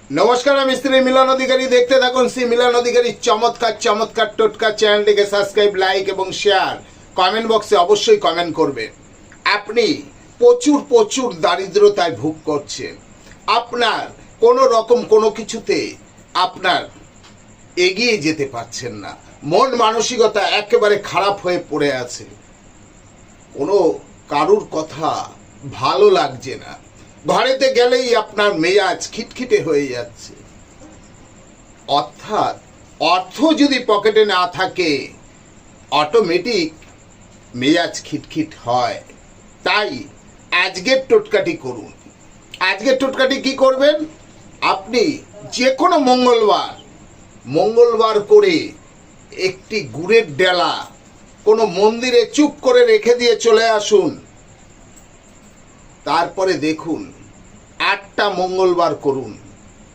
নমস্কার, আমি শ্রী মিলন অধিকারী। দেখতে থাকুন শ্রী মিলন অধিকারী চমৎকার চমৎকার টোটকা। চ্যানেলটিকে সাবস্ক্রাইব, লাইক এবং শেয়ার। কমেন্ট বক্সে অবশ্যই কমেন্ট করবেন। আপনি প্রচুর প্রচুর দারিদ্রতায় ভোগ করছেন। আপনার কোনো রকম কোনো কিছুতে আপনার এগিয়ে যেতে পারছেন না। মন মানসিকতা একেবারে খারাপ হয়ে পড়ে আছে। কোনো কারুর কথা ভালো লাগছে না। ঘরেতে গেলেই আপনার মেজাজ খিটখিটে হয়ে যাচ্ছে। অর্থাৎ অর্থ যদি পকেটে না থাকে অটোমেটিক মেজাজ খিটখিট হয়। তাই আজকের টোটকাটি করুন। আজকের টোটকাটি কি করবেন? আপনি যে কোনো মঙ্গলবার করে একটি গুড়ের ডেলা কোনো মন্দিরে চুপ করে রেখে দিয়ে চলে আসুন। তারপরে দেখুন 8টা মঙ্গলবার করুন।